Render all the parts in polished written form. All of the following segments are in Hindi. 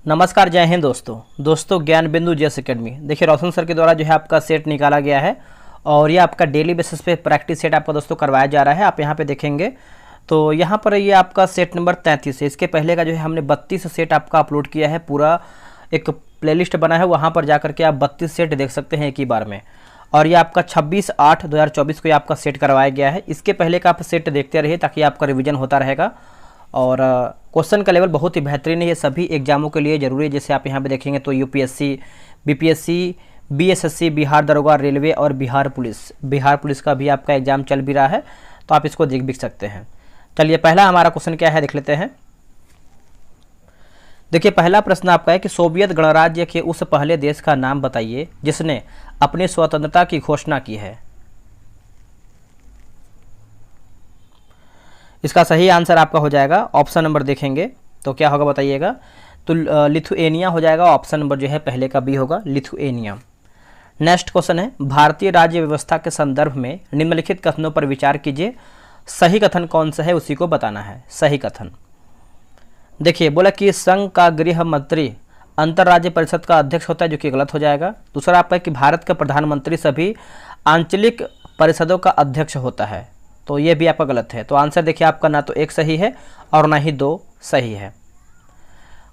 नमस्कार, जय हिंद दोस्तों ज्ञान बिंदु जेएस एकेडमी। देखिए रोशन सर के द्वारा जो है आपका सेट निकाला गया है और ये आपका डेली बेसिस पे प्रैक्टिस सेट आपका दोस्तों करवाया जा रहा है। आप यहाँ पे देखेंगे तो यहाँ पर ये आपका सेट नंबर 33 है। इसके पहले का जो है हमने 32 सेट आपका अपलोड किया है, पूरा एक प्लेलिस्ट बना है, वहाँ पर जा करके आप 32 सेट देख सकते हैं एक ही बार में। और ये आपका 26/8/2024 को ये आपका सेट करवाया गया है। इसके पहले का आप सेट देखते रहिए ताकि आपका रिविजन होता रहेगा। और क्वेश्चन का लेवल बहुत ही बेहतरीन है, ये सभी एग्जामों के लिए ज़रूरी है। जैसे आप यहाँ पे देखेंगे तो यूपीएससी, बीपीएससी, बीएसएससी, बिहार दरोगा, रेलवे और बिहार पुलिस का भी आपका एग्जाम चल भी रहा है, तो आप इसको देख भी सकते हैं। चलिए पहला हमारा क्वेश्चन क्या है देख लेते हैं। देखिए पहला प्रश्न आपका है कि सोवियत गणराज्य के उस पहले देश का नाम बताइए जिसने अपनी स्वतंत्रता की घोषणा की है। इसका सही आंसर आपका हो जाएगा ऑप्शन नंबर देखेंगे तो क्या होगा बताइएगा, तो लिथुएनिया हो जाएगा। ऑप्शन नंबर जो है पहले का बी होगा, लिथुएनिया। नेक्स्ट क्वेश्चन है भारतीय राज्य व्यवस्था के संदर्भ में निम्नलिखित कथनों पर विचार कीजिए, सही कथन कौन सा है उसी को बताना है। सही कथन देखिए बोला कि संघ का गृह मंत्री अंतर्राज्य परिषद का अध्यक्ष होता है, जो कि गलत हो जाएगा। दूसरा आपका है कि भारत का प्रधानमंत्री सभी आंचलिक परिषदों का अध्यक्ष होता है, तो ये भी आपका गलत है। तो आंसर देखिए आपका ना तो एक सही है और ना ही दो सही है।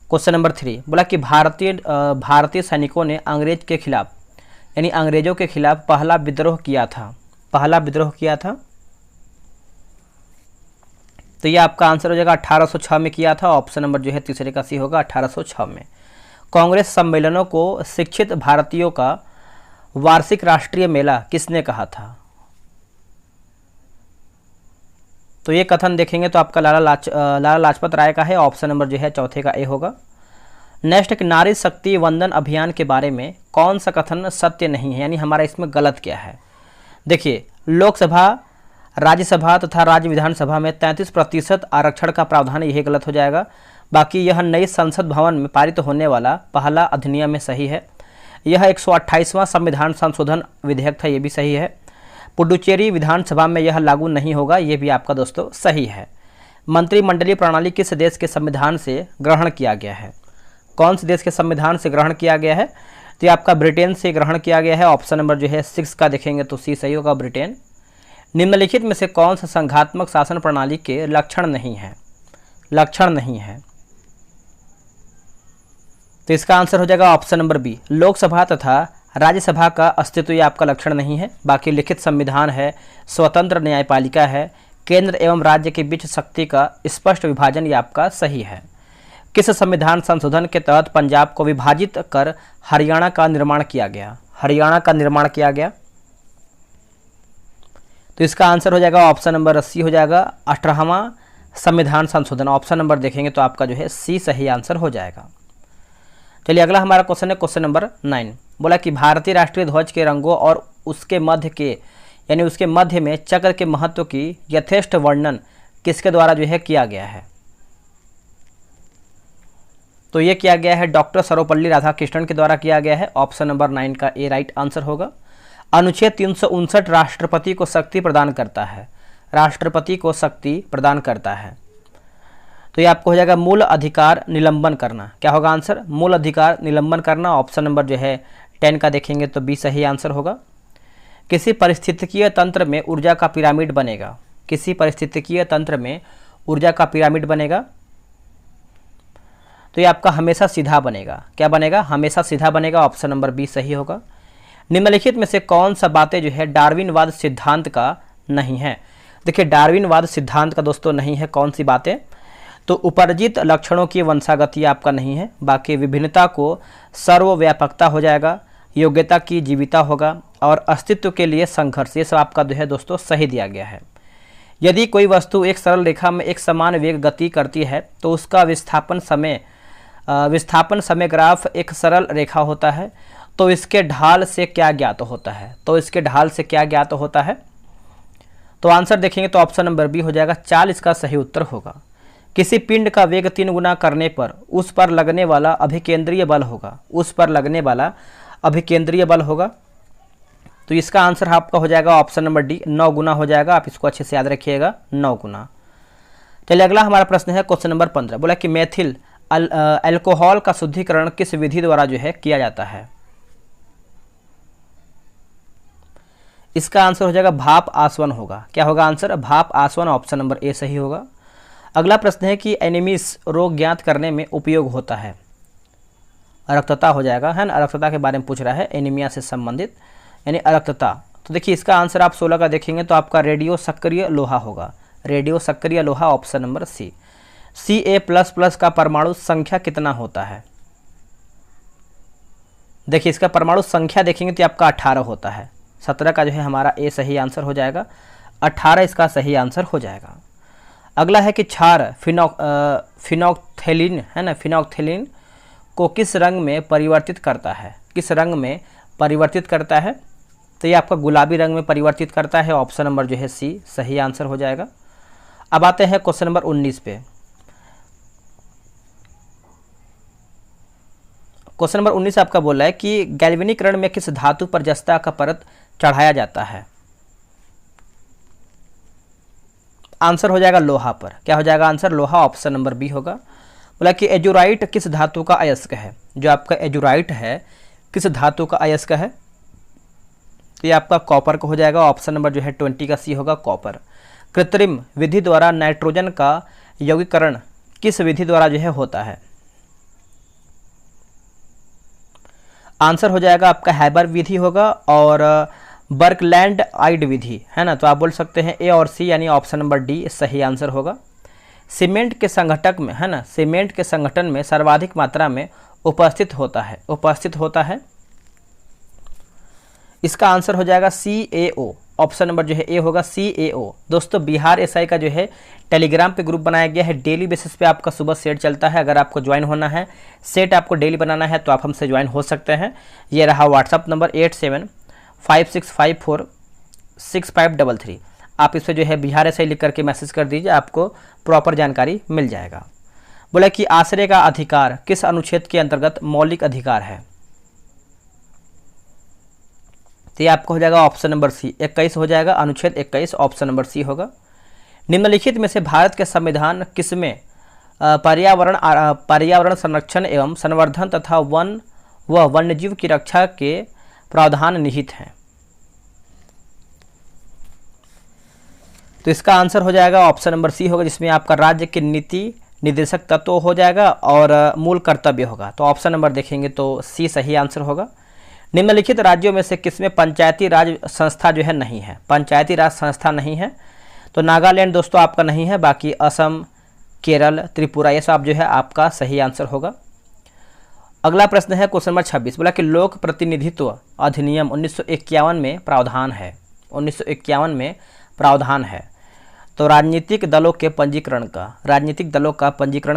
क्वेश्चन नंबर 3 बोला कि भारतीय सैनिकों ने अंग्रेज के खिलाफ यानी अंग्रेजों के खिलाफ पहला विद्रोह किया था। तो ये आपका आंसर हो जाएगा 1806 में किया था। ऑप्शन नंबर जो है तीसरे का सी होगा, 1806 में। कांग्रेस सम्मेलनों को शिक्षित भारतीयों का वार्षिक राष्ट्रीय मेला किसने कहा था। तो ये कथन देखेंगे तो आपका लाला लाजपत राय का है। ऑप्शन नंबर जो है चौथे का ए होगा। नेक्स्ट नारी शक्ति वंदन अभियान के बारे में कौन सा कथन सत्य नहीं है, यानी हमारा इसमें गलत क्या है। देखिए लोकसभा, राज्यसभा तथा राज्य विधानसभा में 33% आरक्षण का प्रावधान, यही गलत हो जाएगा। बाकी यह नई संसद भवन में पारित होने वाला पहला अधिनियम में सही है। यह 128वां संविधान संशोधन विधेयक था, ये भी सही है। पुडुचेरी विधानसभा में यह लागू नहीं होगा, ये भी आपका दोस्तों सही है। मंत्रिमंडलीय प्रणाली किस देश के संविधान से ग्रहण किया गया है, कौन से देश के संविधान से ग्रहण किया गया है, तो ये आपका ब्रिटेन से ग्रहण किया गया है। ऑप्शन नंबर जो है 6 का देखेंगे तो सी सही होगा, ब्रिटेन। निम्नलिखित में से कौन सा संघात्मक शासन प्रणाली के लक्षण नहीं है, तो इसका आंसर हो जाएगा ऑप्शन नंबर बी, लोकसभा तथा राज्यसभा का अस्तित्व ये आपका लक्षण नहीं है। बाकी लिखित संविधान है, स्वतंत्र न्यायपालिका है, केंद्र एवं राज्य के बीच शक्ति का स्पष्ट विभाजन, ये आपका सही है। किस संविधान संशोधन के तहत पंजाब को विभाजित कर हरियाणा का निर्माण किया गया, तो इसका आंसर हो जाएगा ऑप्शन नंबर सी हो जाएगा, 18वां संविधान संशोधन। ऑप्शन नंबर देखेंगे तो आपका जो है सी सही आंसर हो जाएगा। चलिए अगला हमारा क्वेश्चन है क्वेश्चन नंबर 9। बोला कि भारतीय राष्ट्रीय ध्वज के रंगों और उसके मध्य में चक्र के महत्व की यथेष्ट वर्णन किसके द्वारा जो है किया गया है। तो ये किया गया है डॉक्टर सर्वपल्ली राधाकृष्णन के द्वारा किया गया है। ऑप्शन नंबर 9 का ए राइट आंसर होगा। अनुच्छेद 359 राष्ट्रपति को शक्ति प्रदान करता है, तो ये आपको हो जाएगा मूल अधिकार निलंबन करना। क्या होगा आंसर, मूल अधिकार निलंबन करना। ऑप्शन नंबर जो है 10 का देखेंगे तो बी सही आंसर होगा। किसी पारिस्थितिकीय तंत्र में ऊर्जा का पिरामिड बनेगा, तो ये आपका हमेशा सीधा बनेगा। क्या बनेगा, हमेशा सीधा बनेगा। ऑप्शन नंबर बी सही होगा। निम्नलिखित में से कौन सा बातें जो है डार्विनवाद सिद्धांत का नहीं है। देखिए डार्विनवाद सिद्धांत का दोस्तों नहीं है कौन सी बातें, तो उपर्जित लक्षणों की वंशागति आपका नहीं है। बाकी विभिन्नता को सर्वव्यापकता हो जाएगा, योग्यता की जीविता होगा और अस्तित्व के लिए संघर्ष, ये सब आपका जो है दोस्तों सही दिया गया है। यदि कोई वस्तु एक सरल रेखा में एक समान वेग गति करती है तो उसका विस्थापन समय ग्राफ एक सरल रेखा होता है, तो इसके ढाल से क्या ज्ञात होता है, तो आंसर देखेंगे तो ऑप्शन नंबर बी हो जाएगा, चाल इसका सही उत्तर होगा। किसी पिंड का वेग 3 गुना करने पर उस पर लगने वाला अभिकेंद्रीय बल होगा, तो इसका आंसर आपका हो जाएगा ऑप्शन नंबर डी, 9 गुना हो जाएगा। आप इसको अच्छे से याद रखिएगा, 9 गुना। चलिए अगला हमारा प्रश्न है क्वेश्चन नंबर 15। बोला कि मैथिल अल्कोहल का शुद्धिकरण किस विधि द्वारा जो है किया जाता है? इसका आंसर हो जाएगा भाप आसवन होगा। क्या होगा आंसर? भाप आसवन, ऑप्शन नंबर ए सही होगा। अगला प्रश्न है कि एनीमिस रोग ज्ञात करने में उपयोग होता है। अरक्तता हो जाएगा, है ना, अरक्तता के बारे में पूछ रहा है, एनीमिया से संबंधित यानी अरक्तता। तो देखिए इसका आंसर आप 16 का देखेंगे तो आपका रेडियो सक्रिय लोहा होगा, रेडियो सक्रिय लोहा, ऑप्शन नंबर सी। Ca++ का परमाणु संख्या कितना होता है? देखिए इसका परमाणु संख्या देखेंगे तो आपका 18 होता है। 17 का जो है हमारा ए सही आंसर हो जाएगा, 18 इसका सही आंसर हो जाएगा। अगला है कि क्षार फिनोक्थेलिन, है ना, फिनोक्थेलिन को किस रंग में परिवर्तित करता है? किस रंग में परिवर्तित करता है? तो ये आपका गुलाबी रंग में परिवर्तित करता है, ऑप्शन नंबर जो है सी सही आंसर हो जाएगा। अब आते हैं क्वेश्चन नंबर 19 पे। क्वेश्चन नंबर 19 आपका बोला है कि गैल्वेनीकरण में किस धातु पर जस्ता का परत चढ़ाया जाता है? आंसर हो जाएगा लोहा पर। क्या हो जाएगा आंसर? लोहा, ऑप्शन नंबर बी होगा। बोला कि एजुराइट किस धातु का अयस्क है? जो आपका एजुराइट है किस धातु का अयस्क है? तो ये आपका कॉपर का हो जाएगा, ऑप्शन नंबर जो है 20 का सी होगा, कॉपर। कृत्रिम विधि द्वारा नाइट्रोजन का यौगिकरण किस विधि द्वारा जो है होता है? आंसर हो जाएगा आपका हैबर विधि होगा और बर्कलैंड आइड विधि, है ना। तो आप बोल सकते हैं ए और सी, यानी ऑप्शन नंबर डी सही आंसर होगा। सीमेंट के संघटक में, है ना, सीमेंट के संगठन में सर्वाधिक मात्रा में उपस्थित होता है। इसका आंसर हो जाएगा CaO, ऑप्शन नंबर जो है ए होगा, CaO। दोस्तों बिहार एसआई का जो है टेलीग्राम पे ग्रुप बनाया गया है, डेली बेसिस पे आपका सुबह सेट चलता है। अगर आपको ज्वाइन होना है, सेट आपको डेली बनाना है तो आप हमसे ज्वाइन हो सकते हैं। ये रहा व्हाट्सअप नंबर 8756546533। आप इस पर जो है बिहार एसआई लिख करके मैसेज कर दीजिए, आपको प्रॉपर जानकारी मिल जाएगा। बोला कि आश्रय का अधिकार किस अनुच्छेद के अंतर्गत मौलिक अधिकार है? तो ये आपको हो जाएगा ऑप्शन नंबर सी, 21 हो जाएगा, अनुच्छेद 21, ऑप्शन नंबर सी होगा। निम्नलिखित में से भारत के संविधान किसमें पर्यावरण संरक्षण एवं संवर्धन तथा वन व वन्यजीव की रक्षा के प्रावधान निहित हैं? तो इसका आंसर हो जाएगा ऑप्शन नंबर सी होगा, जिसमें आपका राज्य के नीति निर्देशक तत्व हो जाएगा और मूल कर्तव्य होगा। तो ऑप्शन नंबर देखेंगे तो सी सही आंसर होगा। निम्नलिखित राज्यों में से किसमें पंचायती राज संस्था जो है नहीं है? पंचायती राज संस्था नहीं है तो नागालैंड दोस्तों आपका नहीं है, बाकी असम, केरल, त्रिपुरा ये सब जो है आपका सही आंसर होगा। अगला प्रश्न है क्वेश्चन नंबर 26। बोला कि लोक प्रतिनिधित्व अधिनियम 1951 में प्रावधान है, 1951 में प्रावधान है। तो राजनीतिक दलों के पंजीकरण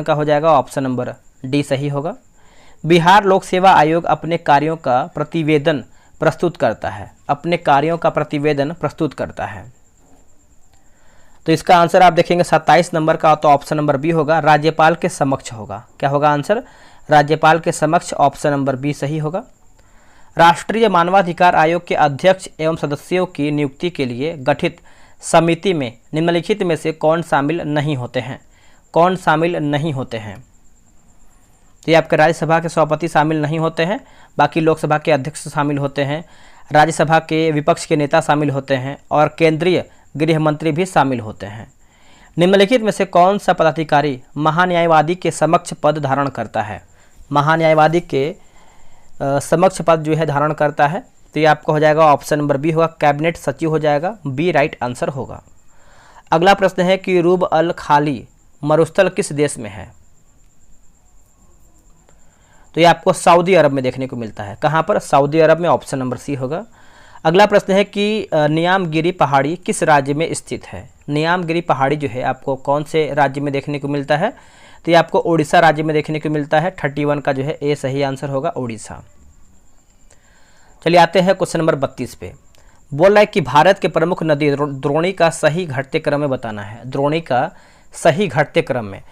का हो जाएगा, ऑप्शन नंबर डी सही होगा। बिहार लोक सेवा आयोग अपने कार्यों का प्रतिवेदन प्रस्तुत करता है, तो इसका आंसर आप देखेंगे 27 नंबर का, तो ऑप्शन नंबर बी होगा, राज्यपाल के समक्ष होगा। क्या होगा आंसर? राज्यपाल के समक्ष, ऑप्शन नंबर बी सही होगा। राष्ट्रीय मानवाधिकार आयोग के अध्यक्ष एवं सदस्यों की नियुक्ति के लिए गठित समिति में निम्नलिखित में से कौन शामिल नहीं होते हैं? तो ये आपके राज्यसभा के सभापति शामिल नहीं होते हैं, बाकी लोकसभा के अध्यक्ष शामिल होते हैं, राज्यसभा के विपक्ष के नेता शामिल होते हैं और केंद्रीय गृह मंत्री भी शामिल होते हैं। निम्नलिखित में से कौन सा पदाधिकारी महान्यायवादी के समक्ष पद धारण करता है? महान्यायवादी के समक्ष पद जो है धारण करता है, तो ये आपको हो जाएगा ऑप्शन नंबर बी होगा, कैबिनेट सचिव हो जाएगा, बी राइट आंसर होगा। अगला प्रश्न है कि रूब अल खाली मरुस्थल किस देश में है? तो ये आपको सऊदी अरब में देखने को मिलता है। कहाँ पर? सऊदी अरब में, ऑप्शन नंबर सी होगा। अगला प्रश्न है कि नियामगिरी पहाड़ी किस राज्य में स्थित है? नियामगिरी पहाड़ी जो है आपको कौन से राज्य में देखने को मिलता है? तो ये आपको उड़ीसा राज्य में देखने को मिलता है। 31 का जो है ए सही आंसर होगा, उड़ीसा। चलिए आते हैं क्वेश्चन नंबर 32 पे। बोल रहा है कि भारत के प्रमुख नदी द्रोणी का सही घटते क्रम में बताना है। द्रोणी का सही घटते क्रम में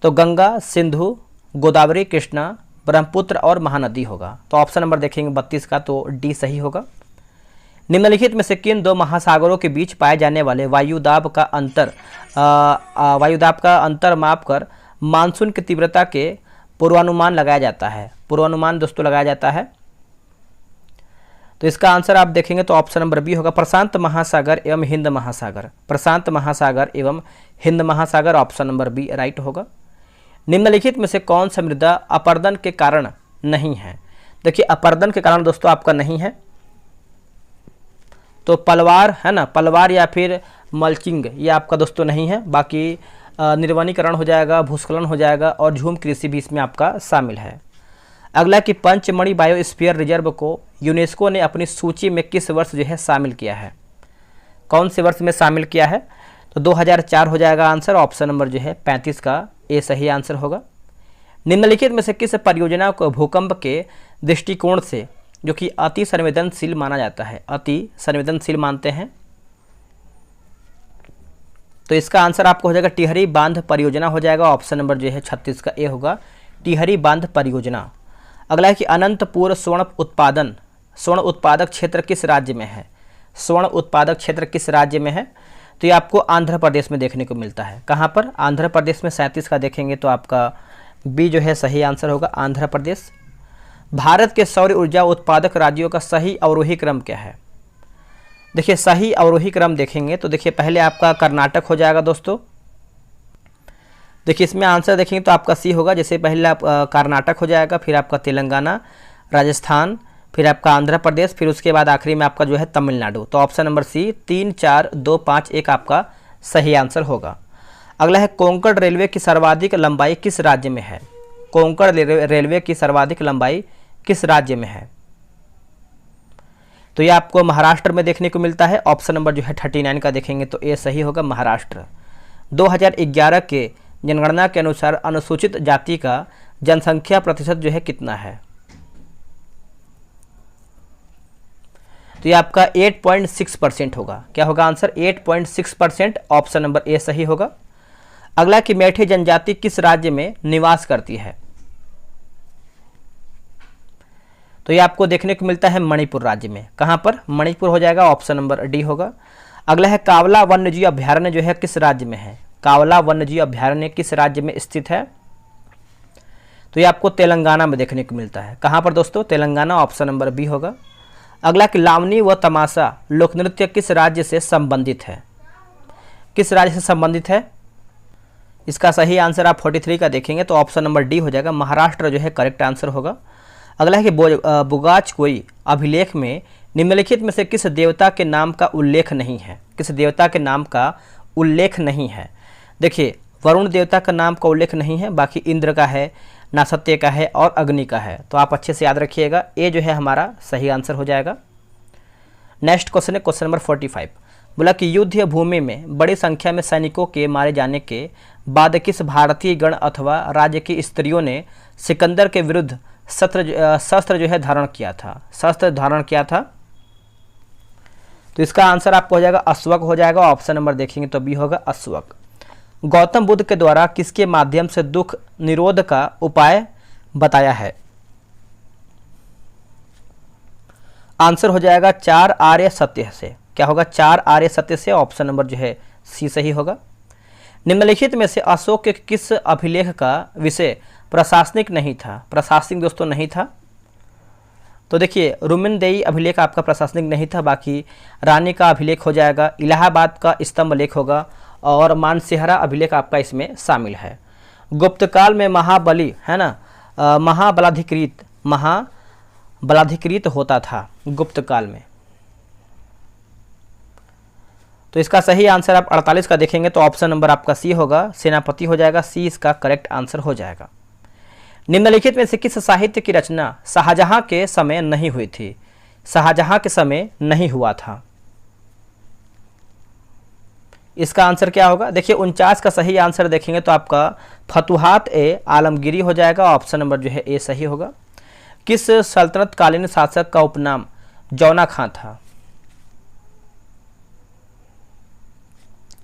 तो गंगा, सिंधु, गोदावरी, कृष्णा, ब्रह्मपुत्र और महानदी होगा। तो ऑप्शन नंबर देखेंगे 32 का, तो डी सही होगा। निम्नलिखित में से किन दो महासागरों के बीच पाए जाने वाले वायुदाब का अंतर मापकर मानसून की तीव्रता के पूर्वानुमान लगाया जाता है, पूर्वानुमान दोस्तों लगाया जाता है। तो इसका आंसर आप देखेंगे तो ऑप्शन नंबर बी होगा, प्रशांत महासागर एवं हिंद महासागर। प्रशांत महासागर एवं हिंद महासागर, ऑप्शन नंबर बी राइट होगा। निम्नलिखित में से कौन सा मृदा अपरदन के कारण नहीं है? देखिए अपरदन के कारण दोस्तों आपका नहीं है तो पलवार है ना, पलवार या फिर मल्चिंग ये आपका दोस्तों नहीं है। बाकी निर्वनीकरण हो जाएगा, भूस्खलन हो जाएगा और झूम कृषि भी इसमें आपका शामिल है। अगला कि पंचमढ़ी बायोस्फीयर रिजर्व को यूनेस्को ने अपनी सूची में किस वर्ष जो है शामिल किया है? कौन से वर्ष में शामिल किया है? तो 2004 हो जाएगा आंसर, ऑप्शन नंबर जो है 35 का ए सही आंसर होगा। निम्नलिखित में से किस परियोजना को भूकंप के दृष्टिकोण से जो कि अति संवेदनशील माना जाता है, अति संवेदनशील मानते हैं? तो इसका आंसर आपको हो जाएगा टिहरी बांध परियोजना हो जाएगा, ऑप्शन नंबर जो है 36 का ए होगा, टिहरी बांध परियोजना। अगला है कि अनंतपुर स्वर्ण उत्पादक क्षेत्र किस राज्य में है? स्वर्ण उत्पादक क्षेत्र किस राज्य में है? तो ये आपको आंध्र प्रदेश में देखने को मिलता है। कहाँ पर? आंध्र प्रदेश में। 37 का देखेंगे तो आपका बी जो है सही आंसर होगा, आंध्र प्रदेश। भारत के सौर ऊर्जा उत्पादक राज्यों का सही अवरोही क्रम क्या है? देखिए सही अवरोही क्रम देखेंगे तो देखिए पहले आपका कर्नाटक हो जाएगा दोस्तों। देखिए इसमें आंसर देखेंगे तो आपका सी होगा, जैसे पहले आप कर्नाटक हो जाएगा, फिर आपका तेलंगाना, राजस्थान, फिर आपका आंध्र प्रदेश, फिर उसके बाद आखिरी में आपका जो है तमिलनाडु। तो ऑप्शन नंबर सी 3, 4, 2, 5, 1 आपका सही आंसर होगा। अगला है कोंकण रेलवे की सर्वाधिक लंबाई किस राज्य में है? कोंकण रेलवे की सर्वाधिक लंबाई किस राज्य में है? तो ये आपको महाराष्ट्र में देखने को मिलता है, ऑप्शन नंबर जो है 39 का देखेंगे तो ए सही होगा, महाराष्ट्र। 2011 के जनगणना के अनुसार अनुसूचित जाति का जनसंख्या प्रतिशत जो है कितना है? तो ये आपका 8.6% होगा। क्या होगा आंसर? 8.6%, ऑप्शन नंबर ए सही होगा। अगला कि मैठी जनजाति किस राज्य में निवास करती है? तो ये आपको देखने को मिलता है मणिपुर राज्य में। कहाँ पर? मणिपुर हो जाएगा, ऑप्शन नंबर डी होगा। अगला है कावला वन्यजीव अभ्यारण्य जो है किस राज्य में है? कावला वन्यजीव अभ्यारण्य किस राज्य में स्थित है? तो ये आपको तेलंगाना में देखने को मिलता है। कहाँ पर दोस्तों? तेलंगाना, ऑप्शन नंबर बी होगा। अगला कि लावनी व तमाशा लोक नृत्य किस राज्य से संबंधित है? किस राज्य से संबंधित है? इसका सही आंसर आप 43 का देखेंगे तो ऑप्शन नंबर डी हो जाएगा, महाराष्ट्र जो है करेक्ट आंसर होगा। अगला है कि बुगाच कोई अभिलेख में निम्नलिखित में से किस देवता के नाम का उल्लेख नहीं है? किस देवता के नाम का उल्लेख नहीं है? देखिए वरुण देवता का नाम का उल्लेख नहीं है, बाकी इंद्र का है, नासत्य का है और अग्नि का है। तो आप अच्छे से याद रखिएगा, ए जो है हमारा सही आंसर हो जाएगा। नेक्स्ट क्वेश्चन है क्वेश्चन नंबर 45। बोला कि युद्ध भूमि में बड़ी संख्या में सैनिकों के मारे जाने के बाद किस भारतीय गण अथवा राज्य की स्त्रियों ने सिकंदर के विरुद्ध शस्त्र जो है धारण किया था? शस्त्र धारण किया था। तो इसका आंसर आपको हो जाएगा अश्वक हो जाएगा, ऑप्शन नंबर देखेंगे तो बी होगा, अश्वक। गौतम बुद्ध के द्वारा किसके माध्यम से दुख निरोध का उपाय बताया है? आंसर हो जाएगा 4 आर्य सत्य से। क्या होगा? 4 आर्य सत्य से, ऑप्शन नंबर जो है सी सही होगा। निम्नलिखित में से अशोक के किस अभिलेख का विषय प्रशासनिक नहीं था? प्रशासनिक दोस्तों नहीं था। तो देखिए रुमिनदेई अभिलेख आपका प्रशासनिक नहीं था, बाकी रानी का अभिलेख हो जाएगा, इलाहाबाद का स्तंभ लेख होगा और मानसेहरा अभिलेख आपका इसमें शामिल है। गुप्तकाल में महाबली है ना, महाबलाधिकृत होता था गुप्तकाल में। तो इसका सही आंसर आप 48 का देखेंगे तो ऑप्शन नंबर आपका सी होगा, सेनापति हो जाएगा, सी इसका करेक्ट आंसर हो जाएगा। निम्नलिखित में से किस साहित्य की रचना शाहजहां के समय नहीं हुई थी? शाहजहां के समय नहीं हुआ था। इसका आंसर क्या होगा? देखिए 49 का सही आंसर देखेंगे तो आपका फतुहात ए आलमगीरी हो जाएगा, ऑप्शन नंबर जो है ए सही होगा। किस सल्तनत कालीन शासक का उपनाम जौना खां था?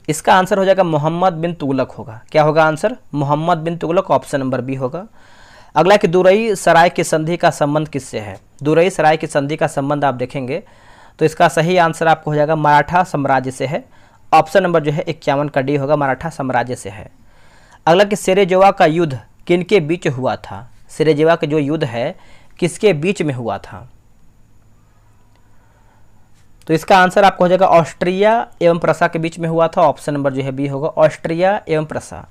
इसका आंसर हो जाएगा मोहम्मद बिन तुगलक होगा। क्या होगा आंसर? मोहम्मद बिन तुगलक, ऑप्शन नंबर बी होगा। अगला कि दुरई सराय की संधि का संबंध किससे है? दुरई सराय की संधि का संबंध आप देखेंगे तो इसका सही आंसर आपको हो जाएगा मराठा साम्राज्य से है, ऑप्शन नंबर जो है 51 का डी होगा, मराठा साम्राज्य से है। अगला कि सेरेजोवा का युद्ध किनके बीच हुआ था? सिरेजेवा का जो युद्ध है किसके बीच में हुआ था? तो इसका आंसर आपको हो जाएगा ऑस्ट्रिया एवं प्रसा के बीच में हुआ था। ऑप्शन नंबर जो है बी होगा, ऑस्ट्रिया एवं प्रसा।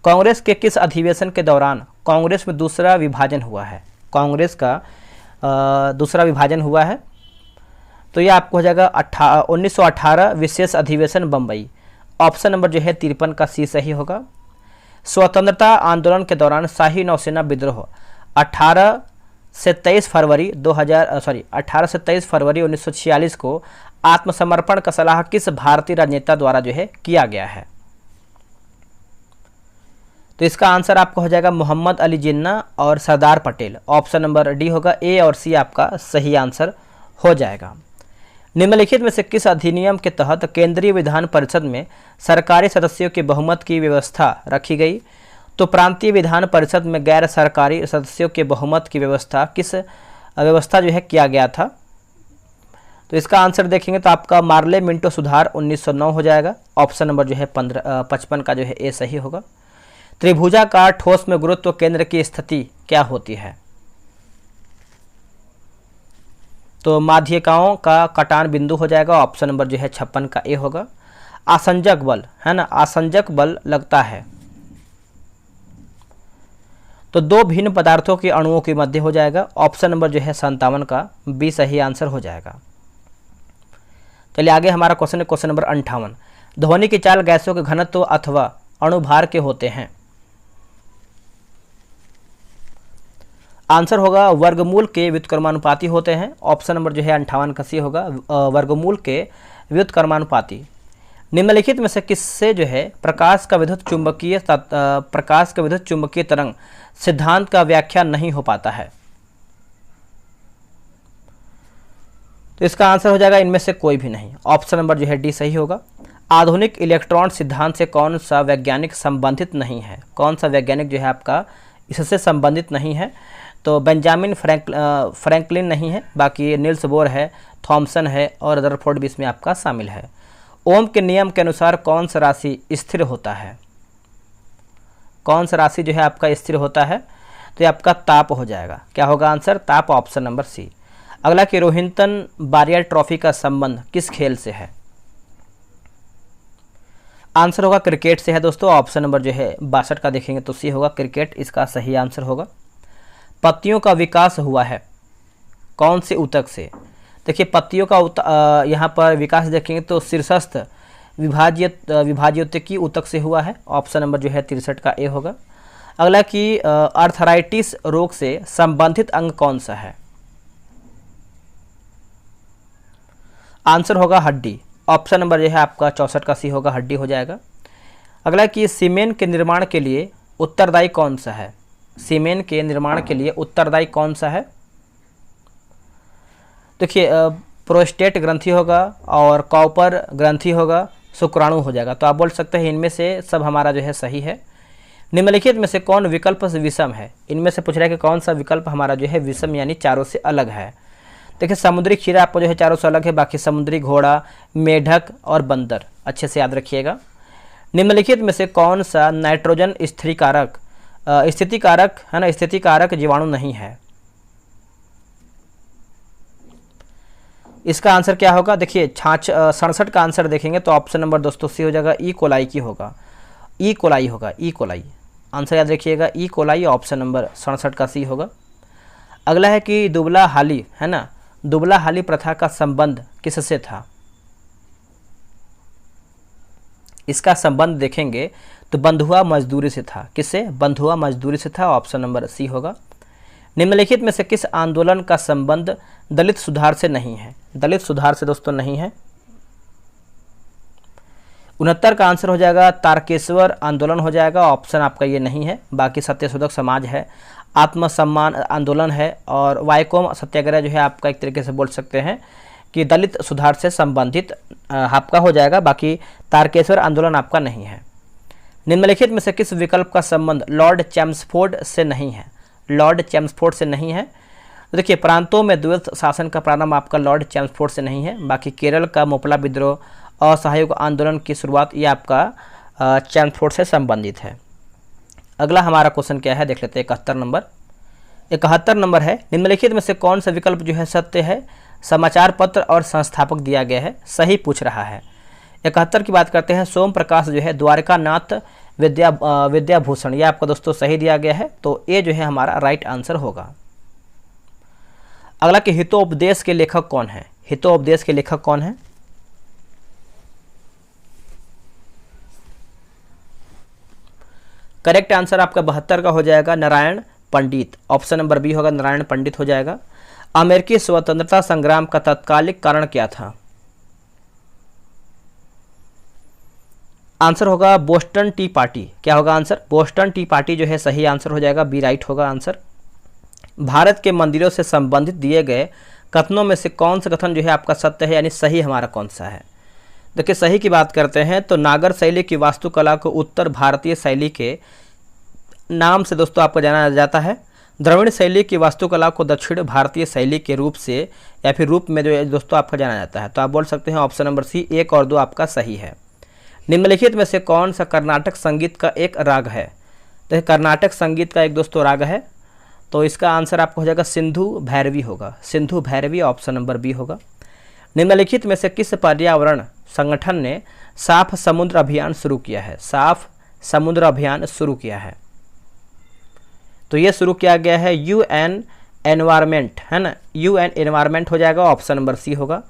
कांग्रेस के किस अधिवेशन के दौरान कांग्रेस में दूसरा विभाजन हुआ है? कांग्रेस का दूसरा विभाजन हुआ है, तो ये आपको हो जाएगा 1918 विशेष अधिवेशन बम्बई। ऑप्शन नंबर जो है 53 का सी सही होगा। स्वतंत्रता आंदोलन के दौरान शाही नौसेना विद्रोह 18 से 23 फरवरी 1946 को आत्मसमर्पण का सलाह किस भारतीय राजनेता द्वारा जो है किया गया है? तो इसका आंसर आपका हो जाएगा मोहम्मद अली जिन्ना और Sardar Patel. Option number D होगा, ए और सी आपका सही आंसर हो जाएगा। निम्नलिखित में से किस अधिनियम के तहत केंद्रीय विधान परिषद में सरकारी सदस्यों के बहुमत की व्यवस्था रखी गई? तो प्रांतीय विधान परिषद में गैर सरकारी सदस्यों के बहुमत की व्यवस्था जो है किया गया था। तो इसका आंसर देखेंगे तो आपका मार्ले मिंटो सुधार 1909 हो जाएगा। ऑप्शन नंबर जो है 55 का जो है ए सही होगा। त्रिभुजाकार ठोस में गुरुत्व केंद्र की स्थिति क्या होती है? तो माध्यिकाओं का कटान बिंदु हो जाएगा। ऑप्शन नंबर जो है 56 का ए होगा। आसंजक बल है ना, आसंजक बल लगता है तो दो भिन्न पदार्थों के अणुओं के मध्य हो जाएगा। ऑप्शन नंबर जो है 57 का बी सही आंसर हो जाएगा। चलिए आगे हमारा क्वेश्चन है, क्वेश्चन नंबर 58। ध्वनि की चाल गैसों के घनत्व अथवा अणुभार के होते हैं? आंसर होगा वर्गमूल के व्युत्क्रमानुपाती होते हैं। ऑप्शन नंबर जो है 58 का सी होगा, वर्गमूल के व्युत्क्रमानुपाती। निम्नलिखित में से किससे जो है प्रकाश का विद्युत चुंबकीय तरंग सिद्धांत का व्याख्या नहीं हो पाता है? तो इसका आंसर हो जाएगा इनमें से कोई भी नहीं। ऑप्शन नंबर जो है डी सही होगा। आधुनिक इलेक्ट्रॉन सिद्धांत से कौन सा वैज्ञानिक संबंधित नहीं है? कौन सा वैज्ञानिक जो है आपका इससे संबंधित नहीं है? तो बेंजामिन फ्रैंकलिन नहीं है, बाकी नील्स बोर है, थॉमसन है और रदरफोर्ड भी इसमें आपका शामिल है। ओम के नियम के अनुसार कौन सा राशि स्थिर होता है? कौन सा राशि जो है आपका स्थिर होता है? तो ये आपका ताप हो जाएगा। क्या होगा आंसर? ताप। Option number C. अगला कि रोहिंटन बारियर ट्रॉफी का संबंध किस खेल से है? आंसर होगा क्रिकेट से है दोस्तों। ऑप्शन नंबर जो है 62 का देखेंगे तो सी होगा, क्रिकेट इसका सही आंसर होगा। पत्तियों का विकास हुआ है कौन से ऊतक से? देखिए पत्तियों का यहाँ पर विकास देखेंगे तो शीर्षस्थ विभाज्योतकी ऊतक से हुआ है। ऑप्शन नंबर जो है 63 का ए होगा। अगला कि आर्थराइटिस रोग से संबंधित अंग कौन सा है? आंसर होगा हड्डी। ऑप्शन नंबर जो है आपका 64 का सी होगा, हड्डी हो जाएगा। अगला कि सीमेन के निर्माण के लिए उत्तरदायी कौन सा है? सीमेन के निर्माण के लिए उत्तरदायी कौन सा है? देखिए प्रोस्टेट ग्रंथि होगा और कॉपर ग्रंथि होगा, शुक्राणु हो जाएगा। तो आप बोल सकते हैं इनमें से सब हमारा जो है सही है। निम्नलिखित में से कौन विकल्प विषम है? इनमें से पूछ रहा है कि कौन सा विकल्प हमारा जो है विषम यानी चारों से अलग है। देखिए समुद्री खीरा आपको जो है चारों से अलग है, बाकी समुद्री घोड़ा, मेढक और बंदर अच्छे से याद रखिएगा। निम्नलिखित में से कौन सा नाइट्रोजन स्थितिकारक है ना, स्थितिकारक जीवाणु नहीं है? इसका आंसर क्या होगा? देखिए 67 का आंसर देखेंगे तो ऑप्शन नंबर दोस्तों सी हो जाएगा, ई कोलाई की होगा, ई कोलाई होगा, ई कोलाई। आंसर याद रखिएगा ई कोलाई। ऑप्शन नंबर 67 का सी होगा। अगला है कि दुबला हाली है ना, दुबला हाली प्रथा का संबंध किससे था? इसका संबंध देखेंगे तो बंधुआ मजदूरी से था। किससे? बंधुआ मजदूरी से था। ऑप्शन नंबर सी होगा। निम्नलिखित में से किस आंदोलन का संबंध दलित सुधार से नहीं है? दलित सुधार से दोस्तों नहीं है। 69 का आंसर हो जाएगा तारकेश्वर आंदोलन हो जाएगा। ऑप्शन आपका ये नहीं है। बाकी सत्यशोधक समाज है, आत्मसम्मान आंदोलन है और वायकोम सत्याग्रह जो है आपका एक तरीके से बोल सकते हैं कि दलित सुधार से संबंधित आपका हो जाएगा। बाकी तारकेश्वर आंदोलन आपका नहीं है। निम्नलिखित में से किस विकल्प का संबंध लॉर्ड चैम्सफोर्ड से नहीं है? लॉर्ड चैम्सफोर्ड से नहीं है। तो देखिए प्रांतों में द्वैत शासन का प्रारंभ आपका लॉर्ड चैम्सफोर्ड से नहीं है। बाकी केरल का मोपला विद्रोह असहयोग आंदोलन की शुरुआत ये आपका चैम्सफोर्ड से संबंधित है। अगला हमारा क्वेश्चन क्या है देख लेते हैं। 71 नंबर है, निम्नलिखित में से कौन सा विकल्प जो है सत्य है। समाचार पत्र और संस्थापक दिया गया है, सही पूछ रहा है। 71 की बात करते हैं, सोम प्रकाश जो है द्वारकानाथ विद्याभूषण, ये आपका दोस्तों सही दिया गया है, तो ये जो है हमारा राइट आंसर होगा। अगला कि हितोपदेश के लेखक कौन है। हितोपदेश के लेखक कौन है। करेक्ट आंसर आपका 72 का हो जाएगा नारायण पंडित, ऑप्शन नंबर बी होगा, नारायण पंडित हो जाएगा। अमेरिकी स्वतंत्रता संग्राम का तत्कालिक कारण क्या था। आंसर होगा बोस्टन टी पार्टी। क्या होगा आंसर, बोस्टन टी पार्टी जो है सही आंसर हो जाएगा, बी राइट होगा आंसर। भारत के मंदिरों से संबंधित दिए गए कथनों में से कौन सा कथन जो है आपका सत्य है, यानी सही हमारा कौन सा है। देखिए सही की बात करते हैं तो नागर शैली की वास्तुकला को उत्तर भारतीय शैली के नाम से दोस्तों आपको जाना जाता है। द्रविड़ शैली की वास्तुकला को दक्षिण भारतीय शैली के रूप से या फिर रूप में जो है दोस्तों आपका जाना जाता है। तो आप बोल सकते हैं ऑप्शन नंबर सी 1 और 2 आपका सही है। निम्नलिखित में से कौन सा कर्नाटक संगीत का एक राग है। तो कर्नाटक संगीत का एक दोस्तों राग है, तो इसका आंसर आपको हो जाएगा सिंधु भैरवी होगा, Sindhu Bhairavi, option number B होगा। निम्नलिखित में से किस पर्यावरण संगठन ने साफ समुद्र अभियान शुरू किया है। साफ समुद्र अभियान शुरू किया है, तो ये शुरू किया गया है UN एनवायरमेंट, है ना, UN एनवायरमेंट हो जाएगा, ऑप्शन नंबर सी होगा।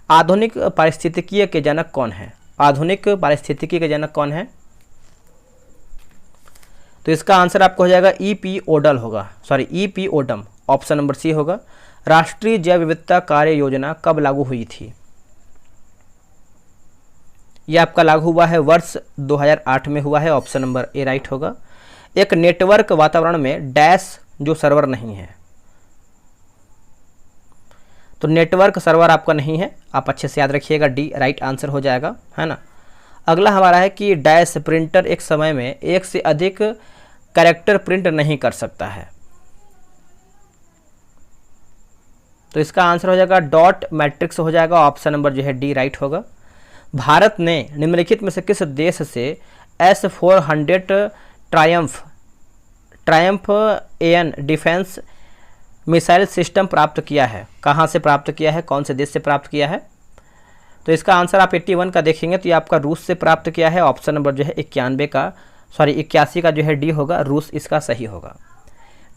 आधुनिक पारिस्थितिकीय के जनक कौन है। आधुनिक पारिस्थितिकी के जनक कौन है, तो इसका आंसर आपको हो जाएगा E.P. ओडल होगा, sorry E.P. Odum, option number C होगा। राष्ट्रीय जैव विविधता कार्य योजना कब लागू हुई थी। यह आपका लागू हुआ है वर्ष 2008 में हुआ है, ऑप्शन नंबर ए राइट होगा। एक नेटवर्क वातावरण में डैश जो सर्वर नहीं है, तो नेटवर्क सर्वर आपका नहीं है, आप अच्छे से याद रखिएगा, डी राइट आंसर हो जाएगा, है ना। अगला हमारा है कि डैश प्रिंटर एक समय में एक से अधिक कैरेक्टर प्रिंट नहीं कर सकता है, तो इसका आंसर हो जाएगा डॉट मैट्रिक्स हो जाएगा, ऑप्शन नंबर जो है डी राइट होगा। भारत ने निम्नलिखित में से किस देश से S-400 Triumph AN defence missile system प्राप्त किया है। कहाँ से प्राप्त किया है, कौन से देश से प्राप्त किया है, तो इसका आंसर आप 81 का देखेंगे तो ये आपका रूस से प्राप्त किया है, ऑप्शन नंबर जो है 81 का जो है डी होगा, रूस इसका सही होगा।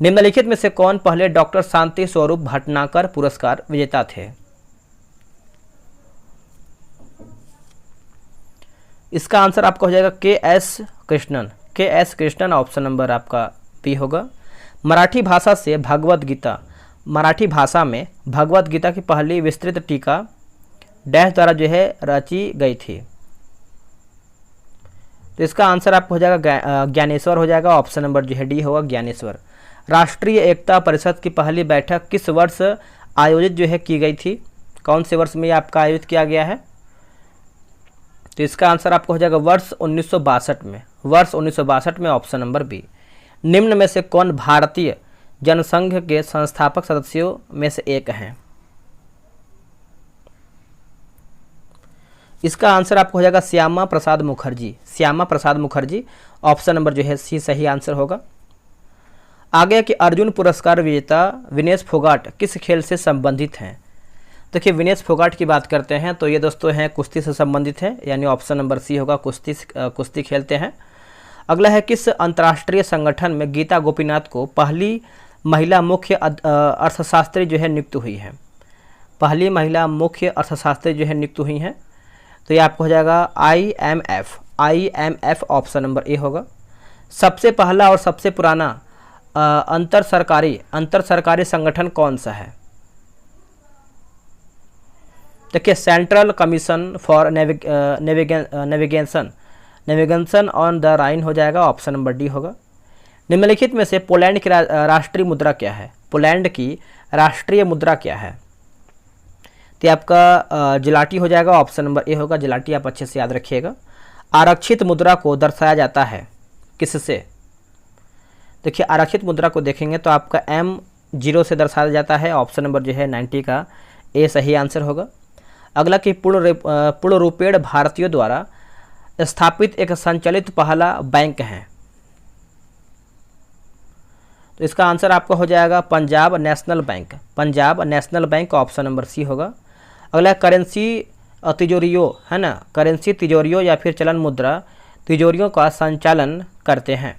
निम्नलिखित में से कौन पहले डॉक्टर शांति स्वरूप भटनागर पुरस्कार विजेता थे। इसका आंसर आपका हो जाएगा के एस कृष्णन, ऑप्शन नंबर आपका बी होगा। मराठी भाषा से भगवद गीता, मराठी भाषा में भगवद गीता की पहली विस्तृत टीका डैश द्वारा जो है रची गई थी, तो इसका आंसर आपको हो जाएगा ज्ञानेश्वर हो जाएगा, ऑप्शन नंबर जो है डी होगा, ज्ञानेश्वर। राष्ट्रीय एकता परिषद की पहली बैठक किस वर्ष आयोजित जो है की गई थी, कौन से वर्ष में आपका आयोजित किया गया है, तो इसका आंसर आपको हो जाएगा वर्ष 1962 में, वर्ष 1962 में, ऑप्शन नंबर बी। निम्न में से कौन भारतीय जनसंघ के संस्थापक सदस्यों में से एक हैं। इसका आंसर आपको हो जाएगा श्यामा प्रसाद मुखर्जी, श्यामा प्रसाद मुखर्जी, ऑप्शन नंबर जो है सी सही आंसर होगा। आगे कि अर्जुन पुरस्कार विजेता विनेश फोगाट किस खेल से संबंधित हैं। देखिए विनेश फोगाट की बात करते हैं तो ये दोस्तों हैं कुश्ती से संबंधित है, यानी ऑप्शन नंबर सी होगा, कुश्ती खेलते हैं। अगला है किस अंतर्राष्ट्रीय संगठन में गीता गोपीनाथ को पहली महिला मुख्य अर्थशास्त्री जो है नियुक्त हुई है, पहली महिला मुख्य अर्थशास्त्री जो है नियुक्त हुई हैं, तो ये आपको हो जाएगा IMF, ऑप्शन नंबर ए होगा। सबसे पहला और सबसे पुराना अंतर सरकारी संगठन कौन सा है। देखिए central commission for navigation on the Rhine हो जाएगा, ऑप्शन नंबर डी होगा। निम्नलिखित में से पोलैंड की राष्ट्रीय मुद्रा क्या है, पोलैंड की राष्ट्रीय मुद्रा क्या है, तो आपका जिलाटी हो जाएगा, ऑप्शन नंबर ए होगा, जिलाटी आप अच्छे से याद रखिएगा। आरक्षित मुद्रा को दर्शाया जाता है किससे। देखिए आरक्षित मुद्रा को देखेंगे तो आपका M0 से दर्शाया जाता है, ऑप्शन नंबर जो है 90 का ए सही आंसर होगा। अगला कि पूर्ण रूपेण भारतीयों द्वारा स्थापित एक संचालित पहला बैंक है, तो इसका आंसर आपका हो जाएगा Punjab National Bank. Punjab National Bank option number C होगा। अगला करेंसी तिजोरियों है ना, करेंसी तिजोरियों या फिर चलन मुद्रा तिजोरियों का संचालन करते हैं।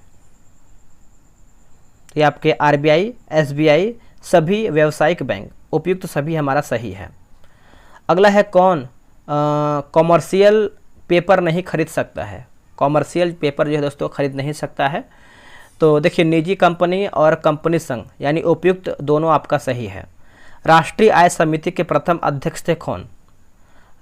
तो ये आपके आरबीआई, एसबीआई, सभी व्यावसायिक बैंक, उपयुक्त सभी हमारा सही है। अगला है कौन कॉमर्शियल पेपर नहीं खरीद सकता है। कॉमर्शियल पेपर जो है दोस्तों खरीद नहीं सकता है। तो देखिए निजी कंपनी और कंपनी संघ यानी उपयुक्त दोनों आपका सही है। राष्ट्रीय आय समिति के प्रथम अध्यक्ष थे कौन?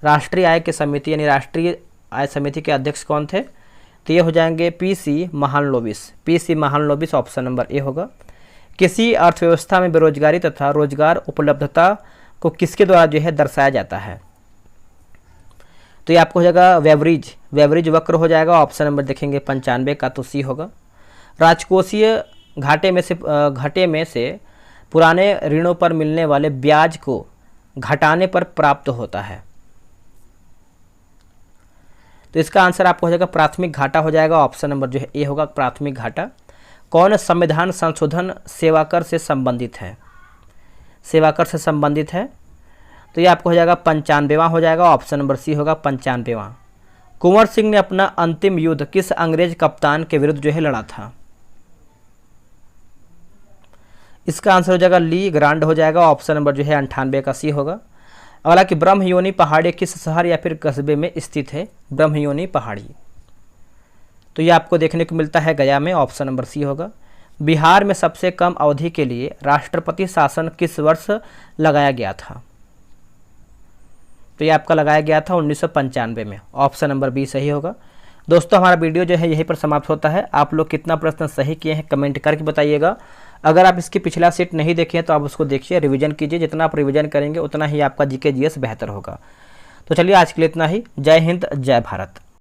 राष्ट्रीय आय के समिति यानी राष्ट्रीय आय समिति के अध्यक्ष कौन थे? तो ये हो जाएंगे PC Mahalanobis. PC Mahalanobis option number A होगा। किसी अर्थव्यवस्था में बेरोजगारी तथा रोजगार उपलब्धता को किसके द्वारा जो है दर्शाया जाता है? तो ये आपको हो जाएगा वेवरेज वक्र हो जाएगा। ऑप्शन नंबर देखेंगे 95 का, तो सी होगा। राजकोषीय घाटे में से पुराने ऋणों पर मिलने वाले ब्याज को घटाने पर प्राप्त होता है। तो इसका आंसर आपको हो जाएगा प्राथमिक घाटा हो जाएगा। ऑप्शन नंबर जो है ए होगा प्राथमिक घाटा। कौन संविधान संशोधन सेवाकर से संबंधित है? सेवाकर से संबंधित है तो ये आपको हो जाएगा 95वां हो जाएगा। ऑप्शन नंबर सी होगा 95वां। कुंवर सिंह ने अपना अंतिम युद्ध किस अंग्रेज कप्तान के विरुद्ध जो है लड़ा था? इसका आंसर हो जाएगा ली ग्रांड हो जाएगा। ऑप्शन नंबर जो है 98 का सी होगा। अगला कि ब्रह्मयोनी पहाड़ी किस शहर या फिर कस्बे में स्थित है? ब्रह्मयोनी पहाड़ी तो ये आपको देखने को मिलता है गया में। ऑप्शन नंबर सी होगा। बिहार में सबसे कम अवधि के लिए राष्ट्रपति शासन किस वर्ष लगाया गया था? तो ये आपका लगाया गया था 1995 में। ऑप्शन नंबर बी सही होगा। दोस्तों हमारा वीडियो जो है यहीं पर समाप्त होता है। आप लोग कितना प्रश्न सही किए हैं कमेंट करके बताइएगा। अगर आप इसकी पिछला सेट नहीं देखे हैं तो आप उसको देखिए, रिवीजन कीजिए। जितना आप रिवीजन करेंगे उतना ही आपका जीके जीएस बेहतर होगा। तो चलिए आज के लिए इतना ही। जय हिंद, जय भारत।